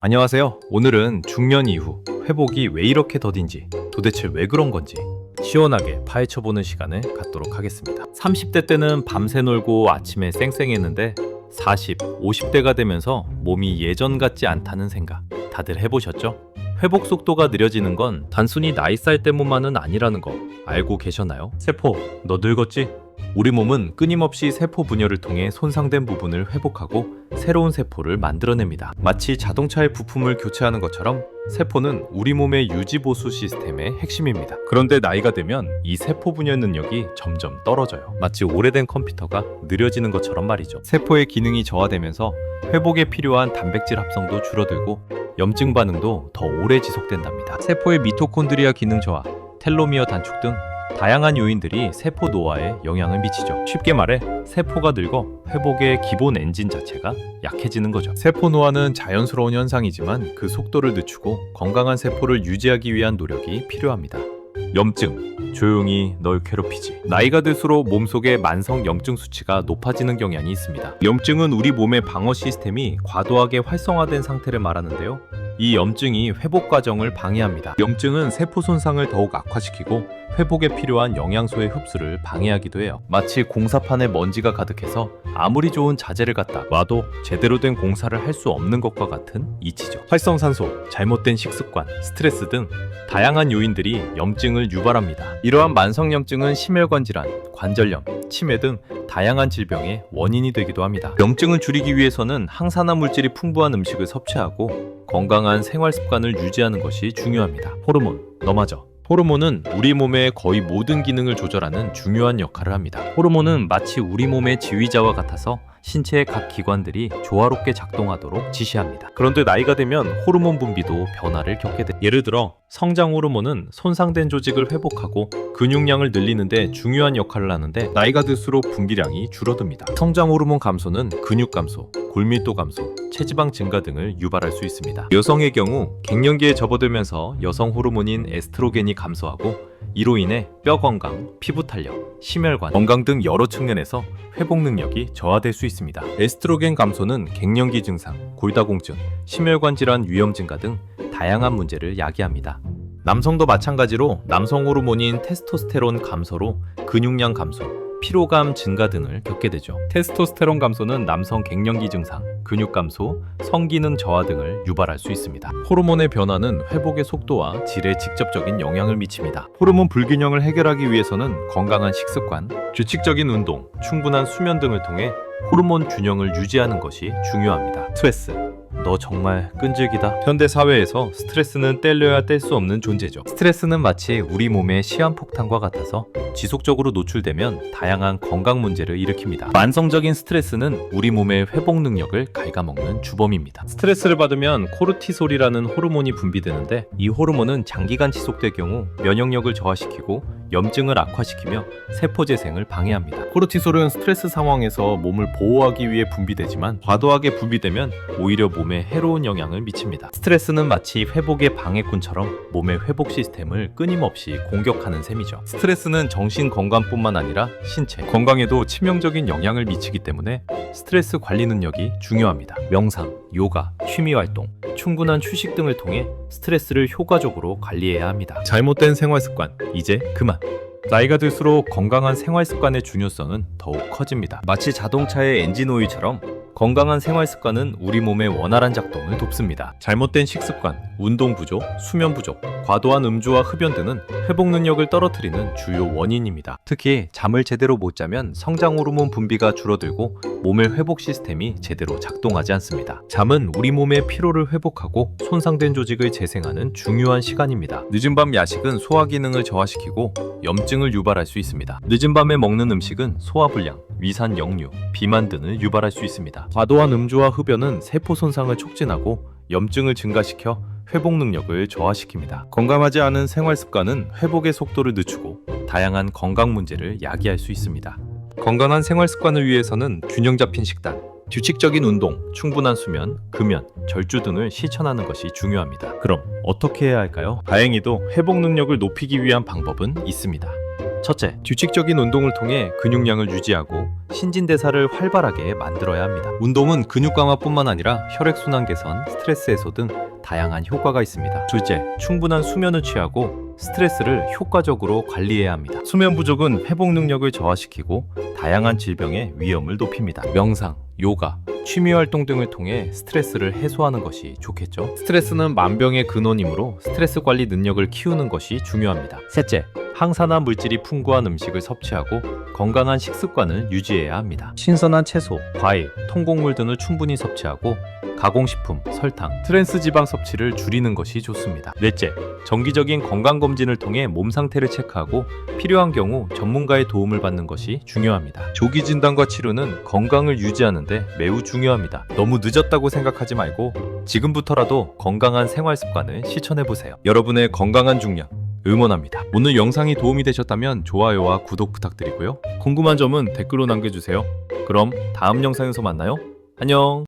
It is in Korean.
안녕하세요. 오늘은 중년 이후 회복이 왜 이렇게 더딘지, 도대체 왜 그런 건지 시원하게 파헤쳐보는 시간을 갖도록 하겠습니다. 30대 때는 밤새 놀고 아침에 쌩쌩했는데 40, 50대가 되면서 몸이 예전 같지 않다는 생각 다들 해보셨죠? 회복 속도가 느려지는 건 단순히 나이 살 때문만은 아니라는 거 알고 계셨나요? 세포, 너 늙었지? 우리 몸은 끊임없이 세포 분열을 통해 손상된 부분을 회복하고 새로운 세포를 만들어냅니다. 마치 자동차의 부품을 교체하는 것처럼 세포는 우리 몸의 유지보수 시스템의 핵심입니다. 그런데 나이가 되면 이 세포 분열 능력이 점점 떨어져요. 마치 오래된 컴퓨터가 느려지는 것처럼 말이죠. 세포의 기능이 저하되면서 회복에 필요한 단백질 합성도 줄어들고 염증 반응도 더 오래 지속된답니다. 세포의 미토콘드리아 기능 저하, 텔로미어 단축 등 다양한 요인들이 세포 노화에 영향을 미치죠. 쉽게 말해 세포가 늙어 회복의 기본 엔진 자체가 약해지는 거죠. 세포 노화는 자연스러운 현상이지만 그 속도를 늦추고 건강한 세포를 유지하기 위한 노력이 필요합니다. 염증, 조용히 널 괴롭히지. 나이가 들수록 몸속의 만성 염증 수치가 높아지는 경향이 있습니다. 염증은 우리 몸의 방어 시스템이 과도하게 활성화된 상태를 말하는데요. 이 염증이 회복 과정을 방해합니다. 염증은 세포 손상을 더욱 악화시키고 회복에 필요한 영양소의 흡수를 방해하기도 해요. 마치 공사판에 먼지가 가득해서 아무리 좋은 자재를 갖다 놔도 제대로 된 공사를 할 수 없는 것과 같은 이치죠. 활성산소, 잘못된 식습관, 스트레스 등 다양한 요인들이 염증을 유발합니다. 이러한 만성염증은 심혈관 질환, 관절염, 치매 등 다양한 질병의 원인이 되기도 합니다. 염증을 줄이기 위해서는 항산화 물질이 풍부한 음식을 섭취하고 건강한 생활 습관을 유지하는 것이 중요합니다. 호르몬, 너 맞아. 호르몬은 우리 몸의 거의 모든 기능을 조절하는 중요한 역할을 합니다. 호르몬은 마치 우리 몸의 지휘자와 같아서 신체의 각 기관들이 조화롭게 작동하도록 지시합니다. 그런데 나이가 되면 호르몬 분비도 변화를 겪게 됩니다. 예를 들어 성장 호르몬은 손상된 조직을 회복하고 근육량을 늘리는 데 중요한 역할을 하는데 나이가 들수록 분비량이 줄어듭니다. 성장 호르몬 감소는 근육 감소, 골밀도 감소, 체지방 증가 등을 유발할 수 있습니다. 여성의 경우 갱년기에 접어들면서 여성 호르몬인 에스트로겐이 감소하고 이로 인해 뼈 건강, 피부 탄력, 심혈관, 건강 등 여러 측면에서 회복 능력이 저하될 수 있습니다. 에스트로겐 감소는 갱년기 증상, 골다공증, 심혈관 질환 위험 증가 등 다양한 문제를 야기합니다. 남성도 마찬가지로 남성 호르몬인 테스토스테론 감소로 근육량 감소, 피로감 증가 등을 겪게 되죠. 테스토스테론 감소는 남성 갱년기 증상, 근육 감소, 성기능 저하 등을 유발할 수 있습니다. 호르몬의 변화는 회복의 속도와 질에 직접적인 영향을 미칩니다. 호르몬 불균형을 해결하기 위해서는 건강한 식습관, 규칙적인 운동, 충분한 수면 등을 통해 호르몬 균형을 유지하는 것이 중요합니다. 스트레스, 너 정말 끈질기다. 현대 사회에서 스트레스는 떼려야 뗄 수 없는 존재죠. 스트레스는 마치 우리 몸의 시한폭탄과 같아서 지속적으로 노출되면 다양한 건강 문제를 일으킵니다. 만성적인 스트레스는 우리 몸의 회복 능력을 갉아먹는 주범입니다. 스트레스를 받으면 코르티솔이라는 호르몬이 분비되는데 이 호르몬은 장기간 지속될 경우 면역력을 저하시키고 염증을 악화시키며 세포 재생을 방해합니다. 코르티솔은 스트레스 상황에서 몸을 보호하기 위해 분비되지만 과도하게 분비되면 오히려 몸에 해로운 영향을 미칩니다. 스트레스는 마치 회복의 방해꾼처럼 몸의 회복 시스템을 끊임없이 공격하는 셈이죠. 스트레스는 정신 건강뿐만 아니라 신체 건강에도 치명적인 영향을 미치기 때문에 스트레스 관리 능력이 중요합니다. 명상, 요가, 취미 활동, 충분한 휴식 등을 통해 스트레스를 효과적으로 관리해야 합니다. 잘못된 생활 습관, 이제 그만. 나이가 들수록 건강한 생활 습관의 중요성은 더욱 커집니다. 마치 자동차의 엔진 오일처럼 건강한 생활 습관은 우리 몸의 원활한 작동을 돕습니다. 잘못된 식습관, 운동 부족, 수면 부족, 과도한 음주와 흡연 등은 회복 능력을 떨어뜨리는 주요 원인입니다. 특히 잠을 제대로 못 자면 성장 호르몬 분비가 줄어들고 몸의 회복 시스템이 제대로 작동하지 않습니다. 잠은 우리 몸의 피로를 회복하고 손상된 조직을 재생하는 중요한 시간입니다. 늦은 밤 야식은 소화 기능을 저하시키고 염증을 유발할 수 있습니다. 늦은 밤에 먹는 음식은 소화불량, 위산 역류, 비만 등을 유발할 수 있습니다. 과도한 음주와 흡연은 세포 손상을 촉진하고 염증을 증가시켜 회복 능력을 저하시킵니다. 건강하지 않은 생활 습관은 회복의 속도를 늦추고 다양한 건강 문제를 야기할 수 있습니다. 건강한 생활 습관을 위해서는 균형 잡힌 식단, 규칙적인 운동, 충분한 수면, 금연, 절주 등을 실천하는 것이 중요합니다. 그럼 어떻게 해야 할까요? 다행히도 회복 능력을 높이기 위한 방법은 있습니다. 첫째, 규칙적인 운동을 통해 근육량을 유지하고 신진대사를 활발하게 만들어야 합니다. 운동은 근육 강화뿐만 아니라 혈액순환 개선, 스트레스 해소 등 다양한 효과가 있습니다. 둘째, 충분한 수면을 취하고 스트레스를 효과적으로 관리해야 합니다. 수면 부족은 회복 능력을 저하시키고 다양한 질병의 위험을 높입니다. 명상, 요가, 취미 활동 등을 통해 스트레스를 해소하는 것이 좋겠죠. 스트레스는 만병의 근원이므로 스트레스 관리 능력을 키우는 것이 중요합니다. 셋째, 항산화 물질이 풍부한 음식을 섭취하고 건강한 식습관을 유지해야 합니다. 신선한 채소, 과일, 통곡물 등을 충분히 섭취하고 가공식품, 설탕, 트랜스 지방 섭취를 줄이는 것이 좋습니다. 넷째, 정기적인 건강검진을 통해 몸 상태를 체크하고 필요한 경우 전문가의 도움을 받는 것이 중요합니다. 조기 진단과 치료는 건강을 유지하는 데 매우 중요합니다. 너무 늦었다고 생각하지 말고 지금부터라도 건강한 생활 습관을 실천해보세요. 여러분의 건강한 중년 응원합니다. 오늘 영상이 도움이 되셨다면 좋아요와 구독 부탁드리고요. 궁금한 점은 댓글로 남겨주세요. 그럼 다음 영상에서 만나요. 안녕.